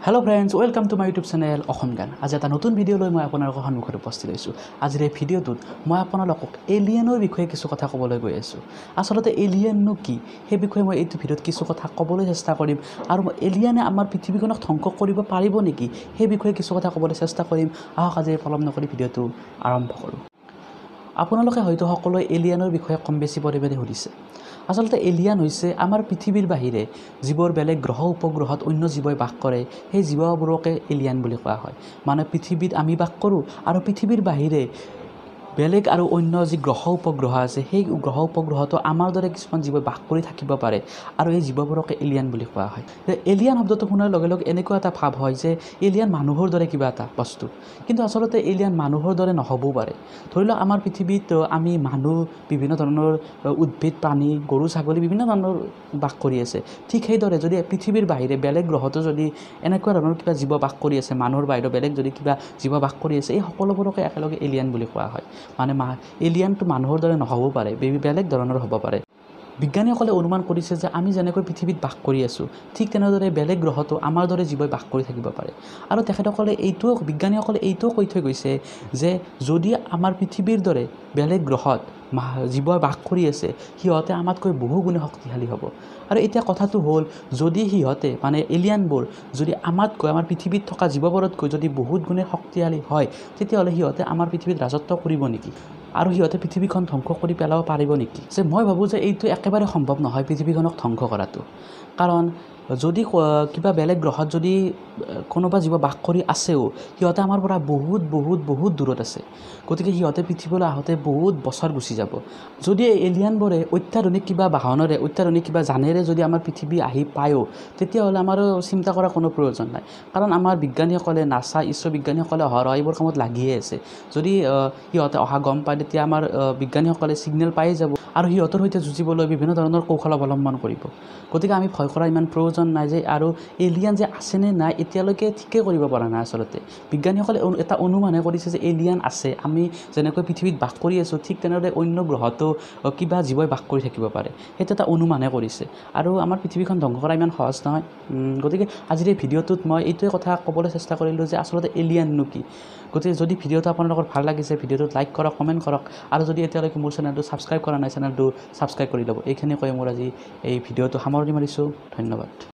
Hello friends, welcome to my YouTube channel Assam জ্ঞান। আজি এটা নতুন ভিডিও লৈ মই আপোনালোকৰ সন্মুখত উপস্থিত হৈছো। আজিৰ এই ভিডিওটোত মই আপোনালোকক এলিয়েনৰ বিষয়ে কিছু কথা ক'বলৈ গৈ আছো। আসলতে এলিয়েননো কি সেই বিষয়ে মই এই ভিডিওত কিছু কথা ক'বলৈ চেষ্টা কৰিম আৰু এলিয়েনে আমাৰ পৃথিৱীখনক ধ্বংস কৰিব পাৰিব নেকি সেই বিষয়ে কিছু কথা ক'বলৈ চেষ্টা কৰিম। আহক আজি পলম নকৰি ভিডিওটো আৰম্ভ কৰোঁ। আপোনালোকে হয়তো সকলোৱে এলিয়েনৰ বিষয়ে কম বেছি পৰিমাণে শুনিছে। আসলতে এলিয়েন হৈছে আমাৰ পৃথিৱীৰ বাহিৰে যিবোৰ বেলেগ গ্ৰহ উপগ্ৰহত অন্য জীৱই বাস কৰে সেই জীৱবোৰকে এলিয়েন বুলি কোৱা হয়। মানে পৃথিৱীত আমি বাস কৰোঁ আৰু পৃথিৱীৰ বাহিৰে বেলেগ আৰু অন্য যি গ্ৰহ উপগ্ৰহ আছে সেই গ্ৰহ উপগ্ৰহতো আমাৰ দৰে কিছুমান জীৱ বাস কৰি থাকিব পাৰে আৰু এই জীৱবোৰকে এলিয়েন বুলি কোৱা হয়। এলিয়েন শব্দটো শুনাৰ লগে লগে এনেকুৱা এটা ভাৱ হয় যে এলিয়েন মানুহৰ দৰে কিবা এটা বস্তু, কিন্তু আচলতে এলিয়েন মানুহৰ দৰে নহ'বও পাৰে। ধৰি লওক আমাৰ পৃথিৱীত আমি মানুহ, বিভিন্ন ধৰণৰ উদ্ভিদ, প্ৰাণী, গৰু, ছাগলী বিভিন্ন ধৰণৰ বাস কৰি আছে। ঠিক সেইদৰে যদি পৃথিৱীৰ বাহিৰে বেলেগ গ্ৰহতো যদি এনেকুৱা ধৰণৰ কিবা জীৱ বাস কৰি আছে, মানুহৰ বাহিৰে বেলেগ যদি কিবা জীৱ বাস কৰি আছে, এই সকলোবোৰকে একেলগে এলিয়েন বুলি কোৱা হয়। মানে এলিয়েনটো মানুহৰ দৰে নহ'বও পাৰে, বেলেগ ধৰণৰ হ'ব পাৰে। বিজ্ঞানীসকলে অনুমান কৰিছে যে আমি যেনেকৈ পৃথিৱীত বাস কৰি আছোঁ ঠিক তেনেদৰে বেলেগ গ্ৰহতো আমাৰ দৰে জীৱই বাস কৰি থাকিব পাৰে। আৰু বিজ্ঞানীসকলে এইটোও কৈ থৈ গৈছে যে যদি আমাৰ পৃথিৱীৰ দৰে বেলেগ গ্ৰহত জীৱই বাস কৰি আছে সিহঁতে আমাতকৈ বহু গুণে শক্তিশালী হ'ব। আৰু এতিয়া কথাটো হ'ল, যদি সিহঁতে মানে এলিয়েনবোৰ যদি আমাৰ পৃথিৱীত থকা জীৱবোৰতকৈ যদি বহুত গুণে শক্তিশালী হয়, তেতিয়াহ'লে সিহঁতে আমাৰ পৃথিৱীত ৰাজত্ব কৰিব নেকি আৰু সিহঁতে পৃথিৱীখন ধ্বংস কৰি পেলাব পাৰিব নেকি? যে মই ভাবোঁ যে এইটো একেবাৰে সম্ভৱ নহয় পৃথিৱীখনক ধ্বংস কৰাটো। কাৰণ যদি কিবা বেলেগ গ্ৰহত যদি কোনোবা জীৱ বাস কৰি আছেও, সিহঁতে আমাৰ পৰা বহুত দূৰত আছে। গতিকে সিহঁতে পৃথিৱীলৈ আহোঁতে বহুত বছৰ গুচি যাব। যদি এলিয়েনবোৰে অত্যাধুনিক কিবা বাহনেৰে, অত্যাধুনিক কিবা যানেৰে যদি আমাৰ পৃথিৱী আহি পায়ো, তেতিয়াহ'লে আমাৰ চিন্তা কৰাৰ কোনো প্ৰয়োজন নাই। কাৰণ আমাৰ বিজ্ঞানীসকলে, নাছা, ইছৰ বিজ্ঞানীসকলে অহৰহ এইবোৰ কামত লাগিয়ে আছে। যদি সিহঁতে অহা গম পায়, তেতিয়া আমাৰ বিজ্ঞানীসকলে ছিগনেল পায়ে যাব আৰু সিহঁতৰ সৈতে যুঁজিবলৈ বিভিন্ন ধৰণৰ কৌশল অৱলম্বন কৰিব। গতিকে আমি ভয় কৰা ইমান প্ৰয়োজন নাই। যে আৰু এলিয়েন যে আছেনে নাই এতিয়ালৈকে ঠিকেই কৰিব পৰা নাই। আচলতে বিজ্ঞানীসকলে এটা অনুমানহে কৰিছে যে এলিয়েন আছে। আমি যেনেকৈ পৃথিৱীত বাস কৰি আছোঁ ঠিক তেনেদৰে অন্য গ্ৰহতো কিবা জীৱই বাস কৰি থাকিব পাৰে, সেইটো এটা অনুমানহে কৰিছে। আৰু আমাৰ পৃথিৱীখন ধ্বংস কৰা ইমান সহজ নহয়। গতিকে আজিৰ এই ভিডিঅ'টোত মই এইটোৱে কথা ক'বলৈ চেষ্টা কৰিলোঁ যে আচলতে এলিয়েননো কি। গতিকে যদি ভিডিঅ'টো আপোনালোকৰ ভাল লাগিছে, ভিডিঅ'টোত লাইক কৰক, কমেণ্ট কৰক, আৰু যদি এতিয়ালৈকে মোৰ চেনেলটো ছাবস্ক্ৰাইব কৰা নাই, চেনেলটো ছাবস্ক্ৰাইব কৰি ল'ব। এইখিনি কৈ মোৰ আজি এই ভিডিঅ'টো সামৰণি মাৰিছোঁ। ধন্যবাদ।